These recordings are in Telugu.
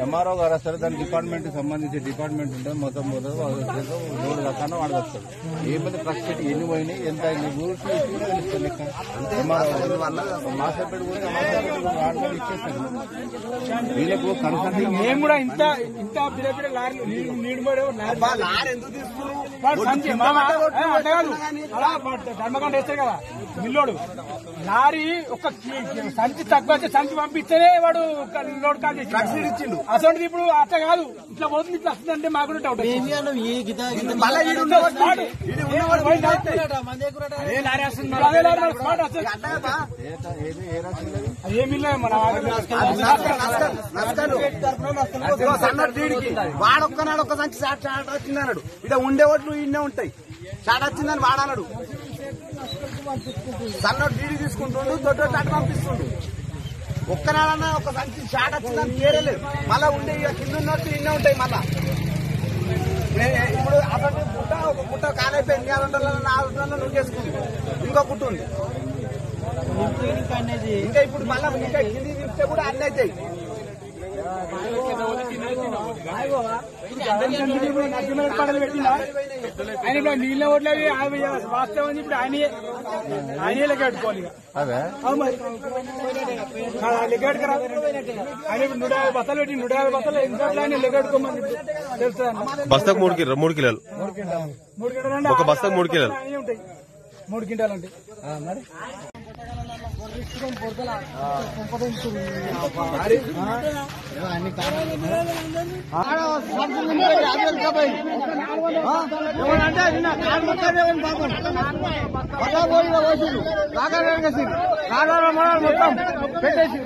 ఎంఆర్ఓ గారు వస్తారు, దాని డిపార్ట్మెంట్ సంబంధించి డిపార్ట్మెంట్ ఉంటుంది, మొత్తం రోడ్డు రకాన్ని వాడగలుగుతారు. ఏ మంది ప్రస్తుతం ఎన్ని పోయినాయి, ఎంత మాసపేట కూడా ఇచ్చేస్తారు. వీళ్ళకు కన్సల్టింగ్ మేము కూడా ఇంత ఇంత పిల్ల లారీ నీడు అలా ధర్మకాండ వేస్తారు కదా మిల్లోడు, లారీ ఒక సంచి తక్కువ సంచి పంపిస్తేనే వాడు లోడ్ కాల్ చేసి ఇచ్చిండు. అసలు ఇప్పుడు అట్లా కాదు, ఇట్లా పోతుంది, ఇట్లా వస్తుందంటే మాకు కూడా డౌట్. వాడొక్కనాడు ఒక సంచి షాట్ వచ్చిందన్నాడు, ఇక ఉండే ఓట్లు ఇన్నే ఉంటాయి, షాట్ వచ్చిందని వాడన్నాడు. సన్నోడు డీడీ తీసుకుంటుండు, దొడ్డు అటు పంపిస్తుండు. ఒక్కనాడన్నా ఒక సంచి షాట్ వచ్చిందని తీరలేదు. మళ్ళా ఉండే ఇక కింద ఉన్నట్టు ఇన్నే ఉంటాయి. మళ్ళా ఇప్పుడు అతను పుట్ట ఒక పుట్ట కాలైపోయింది, 400 నువ్వు చేసుకుంది, ఇంకో పుట్ట ఉంది. ఇంకా ఇప్పుడు మళ్ళా ఇంకా కింది తీస్తే కూడా అన్నీ అవుతాయి. ఆయన ఇప్పుడు నీళ్ళ ఓట్లవి వాస్తవం ఇప్పుడు ఆయనే లెక్క పెట్టుకోవాలి. లెక్క పెట్టుకురా ఆయన ఇప్పుడు 150 బత్తలు పెట్టి 150 బత్తలు ఎంత ఆయన లెక్క పెట్టుకోమని తెలుస్తుంది. బస్తాకు 3 కిలోలు ఒక బస్తాకు 3 కిలోలు ఉంటాయి. 3 క్వింటాలు అంటే మరి మొత్తం పెట్టేసి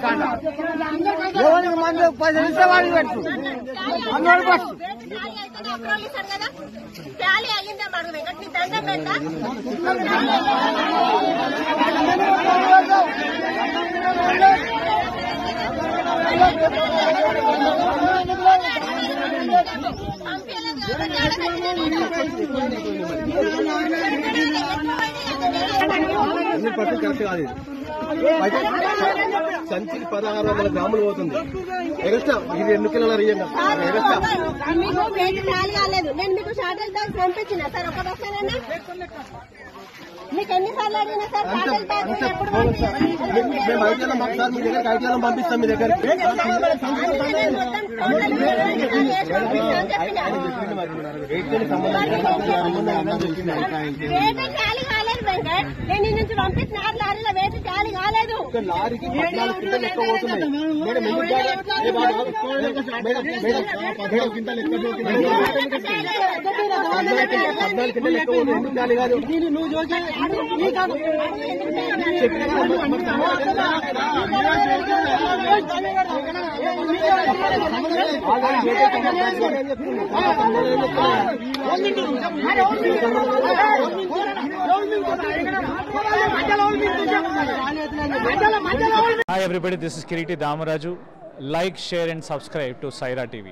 మంది 10 నిమిషాలు వాడి పెట్టు కరెక్ట్ కాదు. సంచికి 1600 గ్రాములు పోతుంది. ఎగస్ట్రా ఇది 2 కిలోల రియంగా మీకు వెయిట్ కాలేదు. నేను మీకు షార్టేజ్ బ్యాగ్ పంపించిన సార్, ఒక బస్సానైనా మీకు ఎన్నిసార్లు అడిగినా సార్ షార్టేజ్ బ్యాగ్ ఎప్పుడు మేము ఐటీఎం సార్ మీ దగ్గర ఐటీఎం పంపిస్తాం. మీ దగ్గర వేట ఖాళీ కాలేదు వెంకట్, నేను నుంచి పంపించిన 6 లారీల వేట ఖాళీ కాలేదు. లారీకి 14 క్వింటాలు ఎక్కువ పోతున్నాయి. నువ్వు చూసి Hi everybody, this is Kiriti Damaraju. Like, share and subscribe to Saira TV.